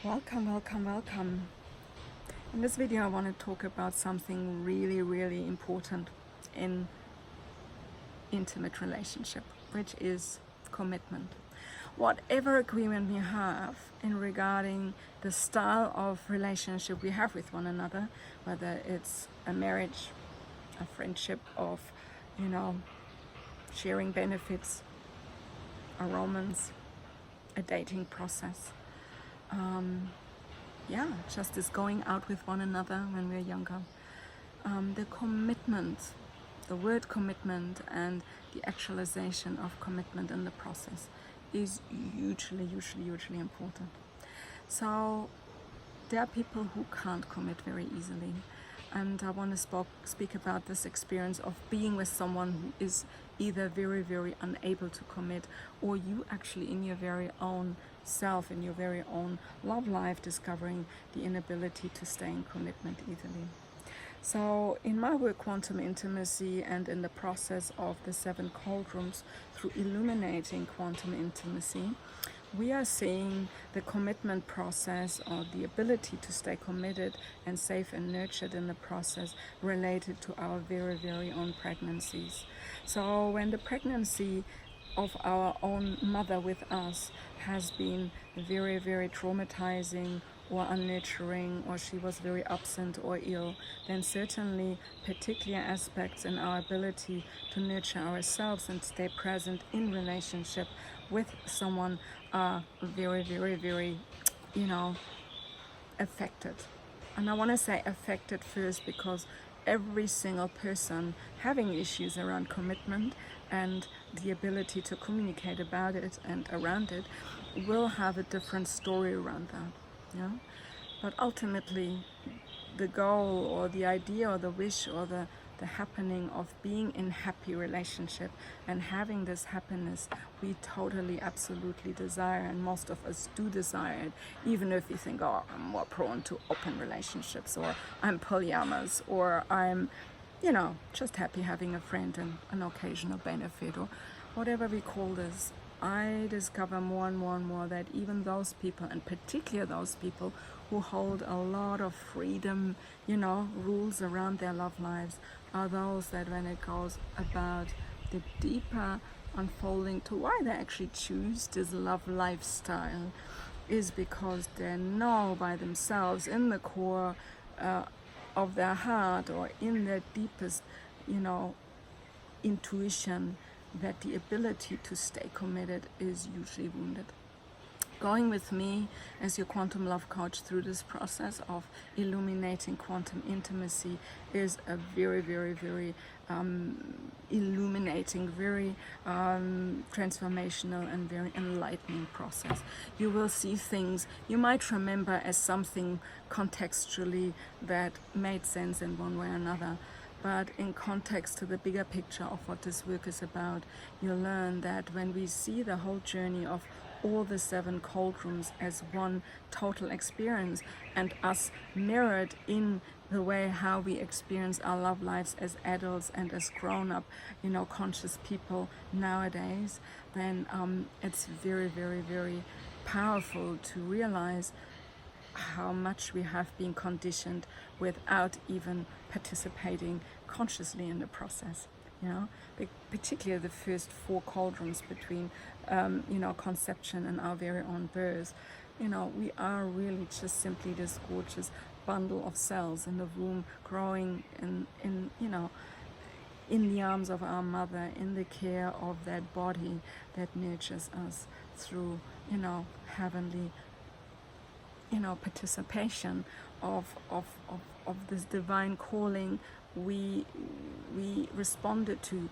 Welcome. In this video I want to talk about something really important in intimate relationship, which is commitment. Whatever agreement we have in regarding the style of relationship we have with one another, whether it's a marriage, a friendship of, sharing benefits, a romance, a dating process, just as going out with one another when we're younger. The commitment, the word commitment and the actualization of commitment in the process is hugely important. So there are people who can't commit very easily, and I want to speak about this experience of being with someone who is either very unable to commit, or you actually in your very own self, in your very own love life, discovering the inability to stay in commitment easily. So in my work, Quantum Intimacy, and in the process of the 7 cauldrons through illuminating quantum intimacy, we are seeing the commitment process, or the ability to stay committed and safe and nurtured in the process, related to our very own pregnancies. So when the pregnancy of our own mother with us has been very traumatizing or unnurturing, or she was very absent or ill, then certainly particular aspects in our ability to nurture ourselves and stay present in relationship with someone are very affected. And I want to say affected first because every single person having issues around commitment and the ability to communicate about it and around it will have a different story around that. But ultimately the goal or the idea or the wish or the happening of being in happy relationship and having this happiness, we totally absolutely desire, and most of us do desire it, even if we think, oh, I'm more prone to open relationships, or I'm polyamorous, or I'm just happy having a friend and an occasional benefit, or whatever we call this. I discover more and more that even those people, and particularly those people who hold a lot of freedom, rules around their love lives, are those that when it goes about the deeper unfolding to why they actually choose this love lifestyle, is because they know by themselves in the core of their heart, or in their deepest, intuition, that the ability to stay committed is usually wounded. Going with me as your quantum love coach through this process of illuminating quantum intimacy is a very illuminating, very transformational and very enlightening process. You will see things you might remember as something contextually that made sense in one way or another, but in context to the bigger picture of what this work is about, you'll learn that when we see the whole journey of all the 7 cauldrons as one total experience, and us mirrored in the way how we experience our love lives as adults and as grown-up, conscious people nowadays, then it's very powerful to realize how much we have been conditioned without even participating consciously in the process. Particularly the first 4 cauldrons between conception and our very own birth. We are really just simply this gorgeous bundle of cells in the womb, growing in the arms of our mother, in the care of that body that nurtures us through heavenly participation of this divine calling we responded to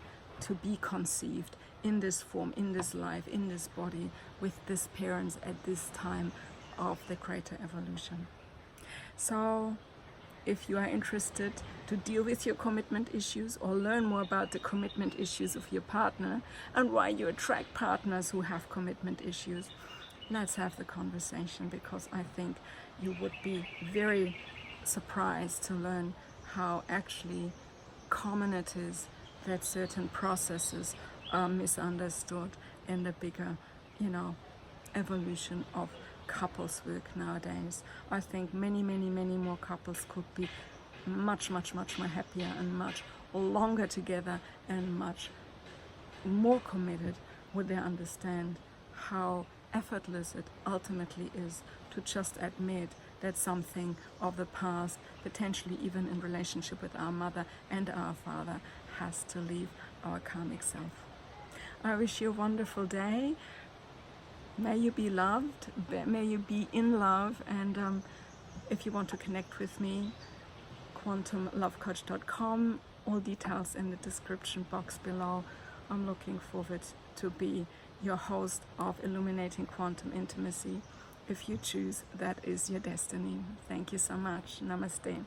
be conceived in this form, in this life, in this body, with these parents at this time of the greater evolution. So if you are interested to deal with your commitment issues, or learn more about the commitment issues of your partner and why you attract partners who have commitment issues, let's have the conversation, because I think you would be very surprised to learn how actually common it is that certain processes are misunderstood in the bigger, evolution of couples work nowadays. I think many more couples could be much more happier and much longer together and much more committed, would they understand how effortless it ultimately is to just admit that something of the past, potentially even in relationship with our mother and our father, has to leave our karmic self. I wish you a wonderful day. May you be loved, may you be in love, and if you want to connect with me, quantumlovecoach.com, all details in the description box below. I'm looking forward to be your host of Illuminating Quantum Intimacy. If you choose, that is your destiny. Thank you so much. Namaste.